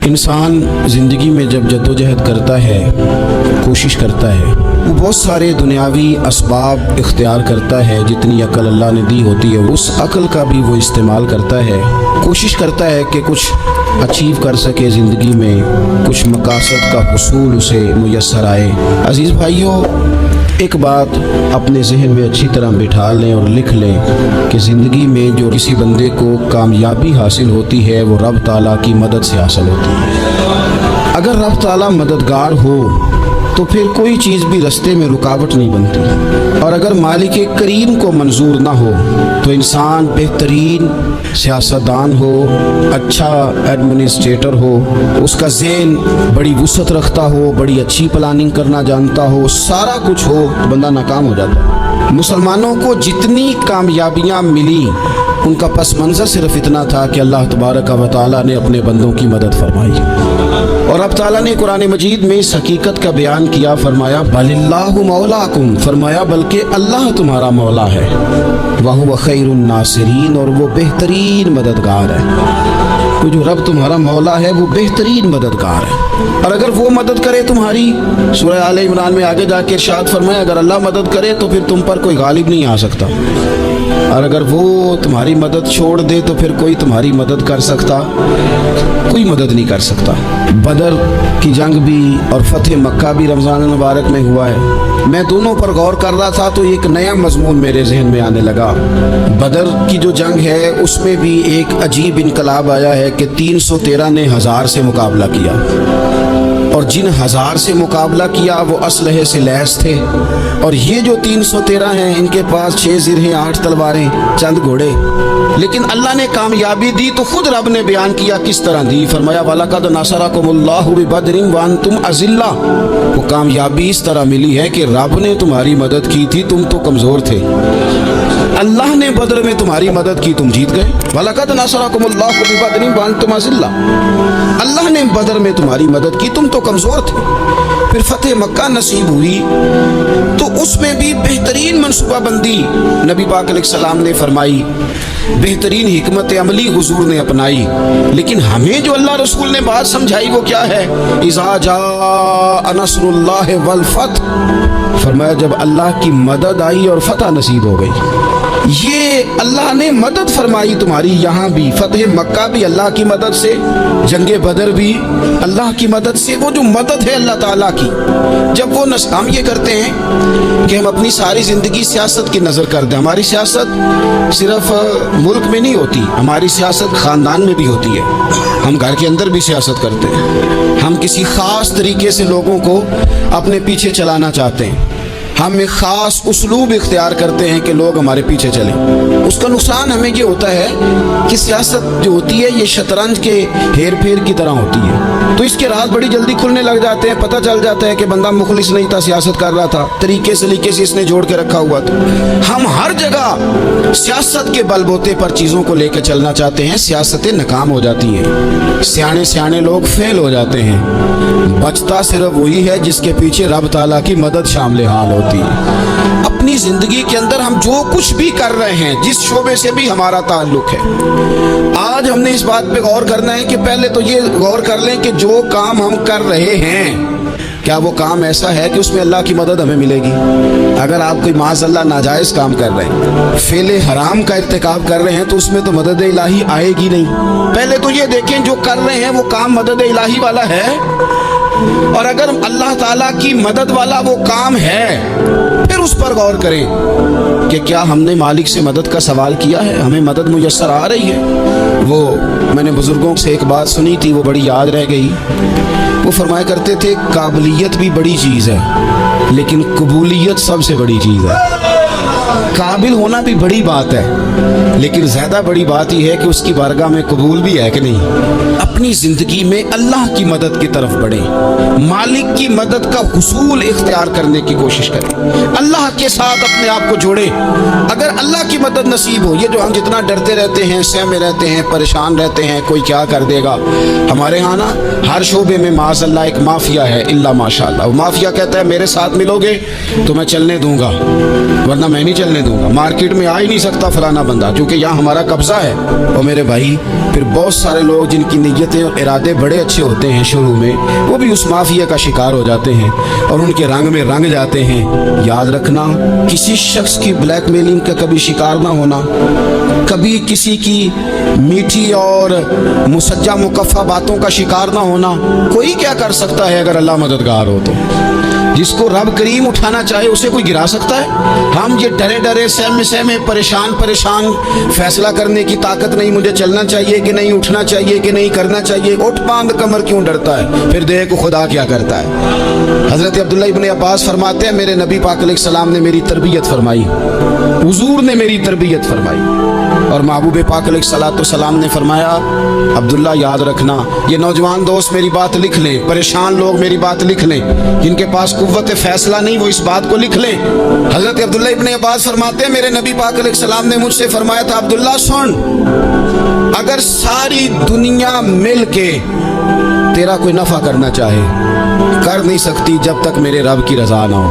इंसान ज़िंदगी में जब जद्दोजहद करता है, कोशिश करता है, वो बहुत सारे दुनियावी असबाब इख्तियार करता है। जितनी अक्ल अल्लाह ने दी होती है उस अक्ल का भी वो इस्तेमाल करता है, कोशिश करता है कि कुछ अचीव कर सके ज़िंदगी में, कुछ मकासद का हुसूल उसे मुयस्सर आए। अज़ीज़ भाइयों, एक बात अपने जहन में अच्छी तरह बिठा लें और लिख लें कि ज़िंदगी में जो किसी बंदे को कामयाबी हासिल होती है वो रब ताला की मदद से हासिल होती है। अगर रब ताला मददगार हो तो फिर कोई चीज़ भी रास्ते में रुकावट नहीं बनती, और अगर मालिक करीम को मंजूर ना हो तो इंसान बेहतरीन सियासतदान हो, अच्छा एडमिनिस्ट्रेटर हो, उसका ज़हन बड़ी वुसअत रखता हो, बड़ी अच्छी प्लानिंग करना जानता हो, सारा कुछ हो, तो बंदा नाकाम हो जाता है। मुसलमानों को जितनी कामयाबियाँ मिली उनका पस मंज़र सिर्फ इतना था कि अल्लाह तबारक व तआला ने अपने बंदों की मदद फरमाई। और अब ताला ने कुरान मजीद में इस हकीकत का बयान किया, फरमाया बलिल्लाहु मौलाकुम, फरमाया बल्कि अल्लाह तुम्हारा मौला है, वहुव खैरुन नासिरीन, और वो बेहतरीन मददगार है। तो जो रब तुम्हारा मौला है वो बेहतरीन मददगार है। और अगर वो मदद करे तुम्हारी, सूरह आले इमरान में आगे जाके इरशाद फरमाया अगर अल्लाह मदद करे तो फिर तुम पर कोई गालिब नहीं आ सकता, और अगर वो तुम्हारी मदद छोड़ दे तो फिर कोई तुम्हारी मदद कर सकता, कोई मदद नहीं कर सकता। बदर की जंग भी और फतेह मक्का भी रमज़ान मुबारक में हुआ है। मैं दोनों पर गौर कर रहा था तो एक नया मजमून मेरे जहन में आने लगा। बदर की जो जंग है उसमें भी एक अजीब इनकलाब आया है कि 313 ने 1000 से मुकाबला किया, और जिन 1000 से मुकाबला किया वो असलहे से लैस थे, और ये जो 313 हैं इनके पास 6 ज़िरहें, 8 तलवारें, चंद घोड़े। लेकिन अल्लाह ने कामयाबी दी तो खुद रब ने बयान किया किस तरह दी, फरमाया वलक़द नसरकुमुल्लाहु बिबदरिन व अंतुम अज़िल्ला। वो कामयाबी इस तरह मिली है कि रब ने तुम्हारी मदद की थी, तुम तो कमज़ोर थे, अल्लाह ने बदर में तुम्हारी मदद की, तुम जीत गए। वलक़द नसरकुमुल्लाहु बिबदरिन व अंतुम अज़िल्ला, अल्लाह ने बदर में तुम्हारी मदद की, तुम तो कमज़ोर थे। फिर फतेह मक्का नसीब हुई तो उसमें भी बेहतरीन मनसूबाबंदी नबी पाक अलैहिस्सलाम ने फरमाई, बेहतरीन हिकमत अमली हुजूर ने अपनाई। लेकिन हमें जो अल्लाह रसूल ने बात समझाई वो क्या है, इज़ा जाअ नस्रुल्लाहि वल फतह, फरमाया जब अल्लाह की मदद आई और फतह नसीब हो गई। ये अल्लाह ने मदद फरमाई तुम्हारी, यहाँ भी फतेह मक्का भी अल्लाह की मदद से, जंगे बदर भी अल्लाह की मदद से। वो जो मदद है अल्लाह ताला की, जब वो हम ये करते हैं कि हम अपनी सारी ज़िंदगी सियासत की नज़र कर दें। हमारी सियासत सिर्फ मुल्क में नहीं होती, हमारी सियासत ख़ानदान में भी होती है, हम घर के अंदर भी सियासत करते हैं। हम किसी ख़ास तरीके से लोगों को अपने पीछे चलाना चाहते हैं, हम एक ख़ास उसलूब इख्तियार करते हैं कि लोग हमारे पीछे चलें। उसका नुकसान हमें ये होता है कि सियासत जो होती है ये शतरंज के हेर फेर की तरह होती है, तो इसके राज बड़ी जल्दी खुलने लग जाते हैं। पता चल जाता है कि बंदा मुखलिस नहीं था, सियासत कर रहा था, तरीके सलीके से इसने जोड़ के रखा हुआ था। हम हर जगह सियासत के बलबोते पर चीज़ों को लेकर चलना चाहते हैं, सियासतें नाकाम हो जाती हैं, सियाने सियाने लोग फेल हो जाते हैं। बचता सिर्फ वही है जिसके पीछे रब ताला की मदद शामिल हाल होती है। अपनी जिंदगी के अंदर हम जो कुछ भी कर रहे हैं, जिस शोबे से भी हमारा ताल्लुक है, आज हमने इस बात पे गौर करना है कि पहले तो ये गौर कर लें कि जो काम हम कर रहे हैं क्या वो काम ऐसा है कि उसमें अल्लाह की मदद हमें मिलेगी। अगर आप कोई माज़अल्लाह नाजायज़ काम कर रहे हैं, फेले हराम का इर्तिकाब कर रहे हैं, तो उसमें तो मदद इलाही आएगी नहीं। पहले तो ये देखें जो कर रहे हैं वो काम मदद इलाही वाला है, और अगर अल्लाह ताला की मदद वाला वो काम है फिर उस पर गौर करें कि क्या हमने मालिक से मदद का सवाल किया है, हमें मदद मुयस्सर आ रही है। वो मैंने बुज़ुर्गों से एक बात सुनी थी, वो बड़ी याद रह गई। वो फरमाया करते थे काबिलियत भी बड़ी चीज़ है लेकिन कबूलियत सबसे बड़ी चीज़ है। काबिल होना भी बड़ी बात है लेकिन ज़्यादा बड़ी बात यह है कि उसकी बारगाह में कबूल भी है कि नहीं। अपनी ज़िंदगी में अल्लाह की मदद की तरफ बढ़ें, मालिक की मदद का हुसूल इख्तियार करने की कोशिश करें, अल्लाह के साथ अपने आप को जोड़ें। अगर अल्लाह की मदद नसीब हो, ये जो हम जितना डरते रहते हैं, सहमे रहते हैं, परेशान रहते हैं कोई क्या कर देगा, हमारे यहाँ ना हर शोबे में माज़अल्लाह एक माफिया है, इल्ला माशाअल्लाह। वो माफिया कहता है मेरे साथ मिलोगे तो मैं चलने दूंगा, वरना मैं नहीं चलने दूंगा, मार्केट में आ ही नहीं सकता फलाना अपना बंदा, क्योंकि यहाँ हमारा कब्जा है। और मेरे भाई फिर बहुत सारे लोग जिनकी नीयतें और इरादे बड़े अच्छे होते हैं शुरू में, वो भी उस माफिया का शिकार हो जाते हैं और उनके रंग में रंग जाते हैं। याद रखना, किसी शख्स की ब्लैकमेलिंग का कभी शिकार ना होना, कभी किसी की मीठी और मुसज्जा मुकफ़ा बातों का शिकार ना होना। कोई क्या कर सकता है अगर अल्लाह मददगार हो तो। जिसको रब करीम उठाना चाहे उसे कोई गिरा सकता है? हम ये डरे डरे सहमे सहमे परेशान परेशान फैसला करने की ताकत नहीं, मुझे चलना चाहिए कि नहीं, उठना चाहिए कि नहीं, करना चाहिए। उठ बांध कमर क्यों डरता है? फिर देखो खुदा क्या करता है। हज़रत अब्दुल्ला इब्न अब्बास फरमाते हैं, मेरे नबी पाक अलैहिस्सलाम ने मेरी तरबियत फरमाई, हुजूर ने मेरी तरबियत फरमाई। और महबूब पाक अलैहिस्सलाम ने फरमाया, अब्दुल्ला याद रखना, ये नौजवान दोस्त मेरी बात लिख लें, परेशान लोग मेरी बात लिख लें, जिनके पास कुव्वत फैसला नहीं वो इस बात को लिख लें। हज़रत अब्दुल्ला इब्न अब्बास फरमाते हैं, मेरे नबी पाक अलैहिस्सलाम ने मुझसे फरमाया था, अब्दुल्ला सुन, अगर सारी दुनिया मिल के तेरा कोई नफ़ा करना चाहे, कर नहीं सकती जब तक मेरे रब की रज़ा ना हो।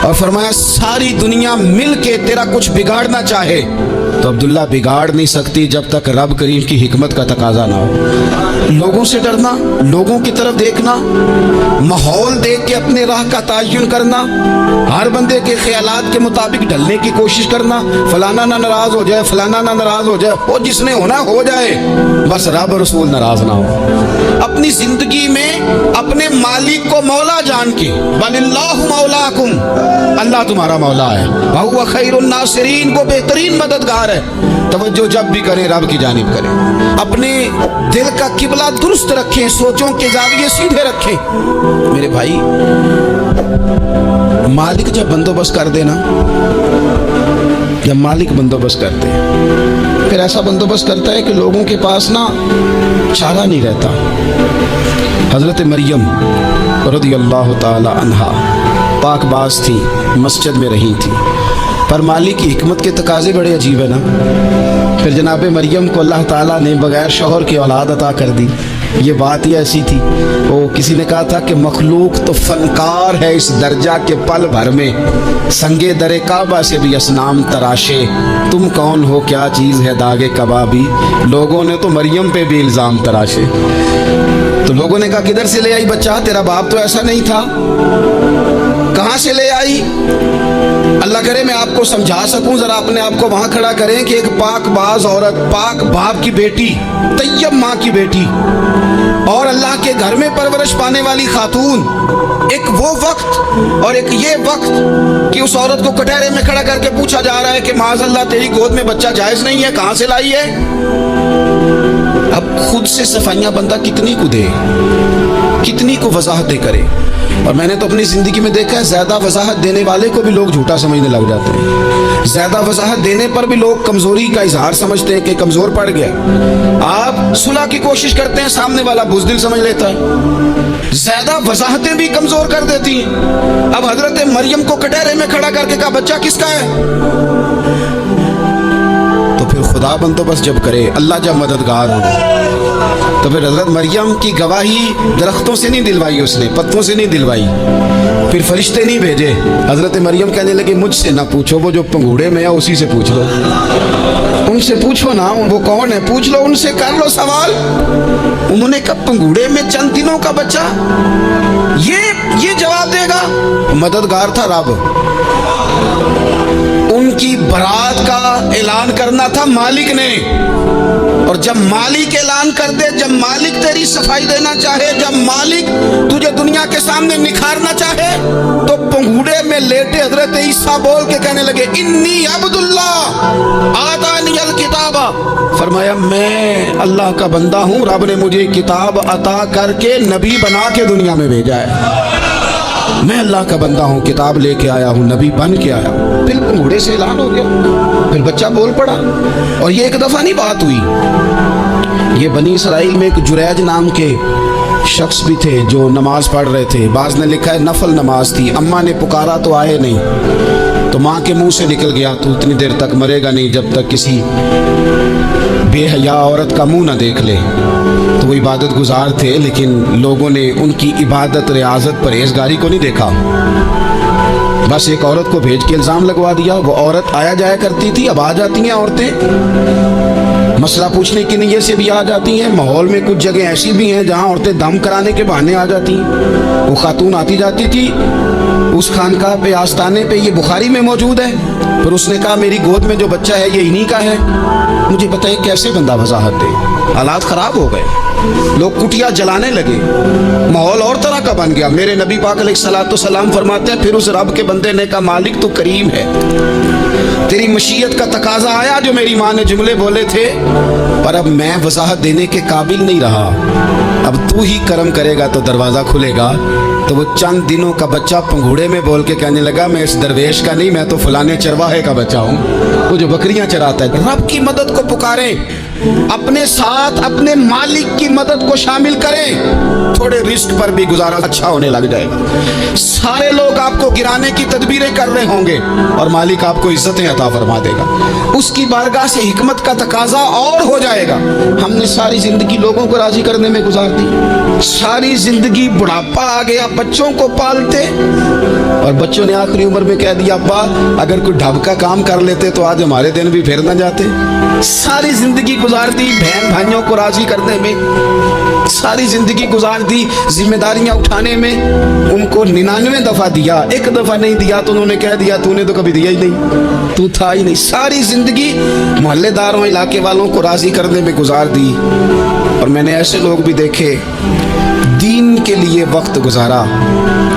और फरमाया सारी दुनिया मिल के तेरा कुछ बिगाड़ना चाहे तो अब्दुल्ला बिगाड़ नहीं सकती जब तक रब करीम की हिकमत का तकाजा ना हो। लोगों से डरना, लोगों की तरफ देखना, माहौल देख के अपने राह का तयन करना, हर बंदे के ख्यालात के मुताबिक ढलने की कोशिश करना, फलाना ना नाराज हो जाए, फलाना ना नाराज हो जाए, वो जिसने होना हो जाए, बस रब और रसूल नाराज ना हो। अपनी जिंदगी में अपने मालिक को मौला जान के, वलिल्लाहु मौलाकुम, अल्लाह तुम्हारा मौला है, वहुवा खैरुन नासिरीन, को बेहतरीन मददगार है। तवज्जो जब भी करें रब की जानिब करें, अपने दिल का किबला दुरुस्त रखें, सोचों के जाविये सीधे रखें। मेरे भाई, मालिक जब बंदोबस्त कर देना, जब मालिक बंदोबस्त करते हैं, फिर ऐसा बंदोबस्त करता है कि लोगों के पास ना चारा नहीं रहता। हज़रत मरियम रज़ियल्लाहु ताला अन्हा पाकबाज थी, मस्जिद में रही थी, पर मालिक की हिकमत के तकाजे बड़े अजीब है ना। फिर जनाब मरियम को अल्लाह ताला ने बगैर शौहर की औलाद अता कर दी। ये बात ही ऐसी थी, वो किसी ने कहा था कि मखलूक तो फनकार है इस दर्जा के पल भर में, संगे दरे काबा से भी असनाम तराशे, तुम कौन हो क्या चीज़ है दागे कबाबी। लोगों ने तो मरियम पे भी इल्ज़ाम तराशे। तो लोगों ने कहा किधर से ले आई बच्चा, तेरा बाप तो ऐसा नहीं था, कहाँ से ले आई? अल्लाह करे मैं आपको समझा सकूं, जरा अपने आप को वहां खड़ा करें कि एक पाकबाज औरत, पाक बाप की बेटी, तैयब माँ की बेटी और अल्लाह के घर में परवरिश पाने वाली खातून, एक वो वक्त और एक ये वक्त कि उस औरत को कटहरे में खड़ा करके पूछा जा रहा है कि माज़अल्लाह तेरी गोद में बच्चा जायज नहीं है, कहां से लाई है? अब खुद से सफाइयां बंदा कितनी को दे, कितनी को वजाहतें करे। और मैंने तो अपनी ज़िंदगी में देखा है, ज़्यादा वजाहत देने वाले को भी लोग झूठा समझने लग जाते हैं। ज़्यादा वजाहत देने पर भी लोग कमज़ोरी का इजहार समझते हैं कि कमज़ोर पड़ गया। आप सुलह की कोशिश करते हैं, सामने वाला बुज़दिल समझ लेता है। ज़्यादा वजाहतें भी कमज़ोर कर देती हैं। अब हज़रत मरियम को कटहरे में खड़ा करके कहा बच्चा किसका है? तो फिर खुदा बंदोबस्त जब करे, अल्लाह जब मददगार हो, तो फिर हज़रत मरियम की गवाही दरख्तों से नहीं दिलवाई, उसने पत्तों से नहीं दिलवाई, फिर फरिश्ते नहीं भेजे। हज़रत मरियम कहने लगे मुझसे ना पूछो, वो जो पंगूड़े में है उसी से पूछ लो, उनसे पूछो ना, वो कौन है पूछ लो, उनसे कर लो सवाल। उन्होंने कहा पंगूड़े में चंद दिनों का बच्चा, ये जवाब देगा? मददगार था रब, उनकी बरात का ऐलान करना था मालिक ने। और जब मालिक ऐलान कर दे, जब मालिक तेरी सफाई देना चाहे, जब मालिक तुझे दुनिया के सामने निखारना चाहे, तो पंगूड़े में लेटे हजरत ईसा बोल के कहने लगे इन्नी अब्दुल्लाह आतानियल किताबा, फरमाया मैं अल्लाह का बंदा हूँ, रब ने मुझे किताब अता करके नबी बना के दुनिया में भेजा है। मैं अल्लाह का बंदा हूँ, किताब लेके आया हूँ, नबी बन के आया हूँ। फिर घोड़े से ऐलान हो गया, फिर बच्चा बोल पड़ा। और ये एक दफ़ा नहीं बात हुई, ये बनी इसराइल में एक जुरैज नाम के शख्स भी थे जो नमाज पढ़ रहे थे। बाज़ ने लिखा है नफल नमाज थी, अम्मा ने पुकारा तो आए नहीं, तो माँ के मुंह से निकल गया तू इतनी देर तक मरेगा नहीं जब तक किसी बेहया औरत का मुंह ना देख ले। तो وہ عبادت گزار تھے، لیکن لوگوں نے ان کی عبادت، ریاضت، پرہیزگاری کو نہیں دیکھا، بس ایک عورت کو بھیج کے الزام لگوا دیا۔ وہ عورت آیا جایا کرتی تھی، اب آ جاتی ہیں عورتیں، مسئلہ پوچھنے کی نیت سے بھی آ جاتی ہیں۔ ماحول میں کچھ جگہ ایسی بھی ہیں جہاں عورتیں دم کرانے کے بہانے آ جاتی ہیں۔ وہ خاتون آتی جاتی تھی اس خانقاہ پہ، آستانے پہ، یہ بخاری میں موجود ہے، پھر اس نے کہا میری گود میں جو بچہ ہے یہ انہی کا ہے۔ مجھے بتائیے کیسے بندہ وضاحت دے؟ حالات خراب ہو گئے، لوگ کٹیا جلانے لگے، ماحول اور طرح کا بن گیا۔ میرے نبی پاک علیہ الصلوۃ والسلام فرماتے ہیں پھر اس رب کے بندے نے کہا مالک تو کریم ہے، تیری مشیت کا تقاضا آیا جو میری ماں نے جملے بولے تھے، پر اب میں وضاحت دینے کے قابل نہیں رہا، اب تو ہی کرم کرے گا تو دروازہ کھلے گا۔ تو وہ چند دنوں کا بچہ پنگھوڑے میں بول کے کہنے لگا میں اس درویش کا نہیں، میں تو فلانے چرواہے کا بچہ ہوں، وہ جو بکریاں چراتا ہے۔ رب کی مدد کو پکاریں، اپنے ساتھ اپنے مالک کی مدد کو شامل کریں، تھوڑے رزق پر بھی گزارا اچھا ہونے لگ جائے گا۔ سارے لوگ آپ کو گرانے کی تدبیریں کر رہے ہوں گے اور مالک آپ کو عزتیں عطا فرما دے گا، اس کی بارگاہ سے حکمت کا تقاضا اور ہو جائے گا۔ ہم نے ساری زندگی لوگوں کو راضی کرنے میں گزار دی، ساری زندگی بڑھاپا آ گیا بچوں کو پالتے، اور بچوں نے آخری عمر میں کہہ دیا ابا اگر کوئی ڈھب کا کام کر لیتے تو آج ہمارے دن بھی پھر نہ جاتے۔ ساری زندگی گزار دی بہن بھائیوں کو راضی کرنے میں، ساری زندگی گزار دی ذمہ داریاں اٹھانے میں، ان کو 99 دفعہ دیا، ایک دفعہ نہیں دیا تو انہوں نے کہہ دیا تو نے تو کبھی دیا ہی نہیں، تو تھا ہی نہیں۔ ساری زندگی محلے داروں، علاقے والوں کو راضی کرنے میں گزار دی، اور میں نے ایسے لوگ بھی دیکھے دین کے لیے وقت گزارا،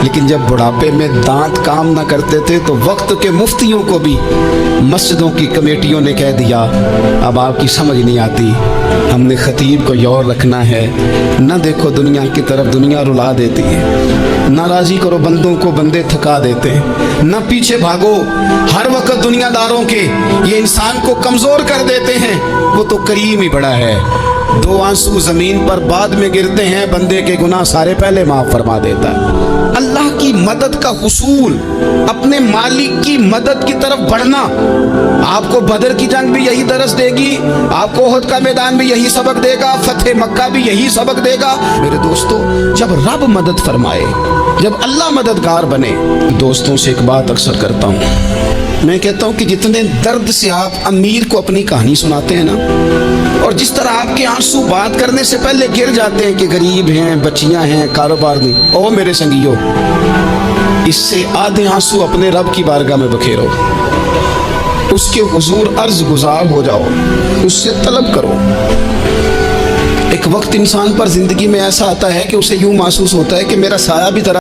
لیکن جب بڑھاپے میں دانت کام نہ کرتے تھے تو وقت کے مفتیوں کو بھی مسجدوں کی کمیٹیوں نے کہہ دیا اب آپ کی سمجھ نہیں آتی، ہم نے خطیب کو یور رکھنا ہے، نہ دیکھو دنیا کی طرف، دنیا رلا دیتی ہے، نہ راضی کرو بندوں کو، بندے تھکا دیتے ہیں، نہ پیچھے بھاگو ہر وقت دنیا داروں کے، یہ انسان کو کمزور کر دیتے ہیں، وہ تو کریم ہی بڑا ہے، 2 آنسو زمین پر بعد میں گرتے ہیں، بندے کے گناہ سارے پہلے معاف فرما دیتا ہے۔ اللہ کی مدد کا حصول، اپنے مالک کی مدد کی طرف بڑھنا، آپ کو بدر کی جنگ بھی یہی درس دے گی، آپ کو احد کا میدان بھی یہی سبق دے گا، فتح مکہ بھی یہی سبق دے گا۔ میرے دوستو جب رب مدد فرمائے، جب اللہ مددگار بنے، دوستوں سے ایک بات اکثر کرتا ہوں، میں کہتا ہوں کہ جتنے درد سے آپ امیر کو اپنی کہانی سناتے ہیں نا، اور جس طرح آپ کے آنسو بات کرنے سے پہلے گر جاتے ہیں کہ غریب ہیں، بچیاں ہیں، کاروبار نہیں، او میرے سنگیو، اس سے آدھے آنسو اپنے رب کی بارگاہ میں بکھیرو، اس کے حضور عرض گزار ہو جاؤ، اس سے طلب کرو۔ ایک وقت انسان پر زندگی میں ایسا آتا ہے کہ اسے یوں محسوس ہوتا ہے کہ میرا سایہ بھی طرح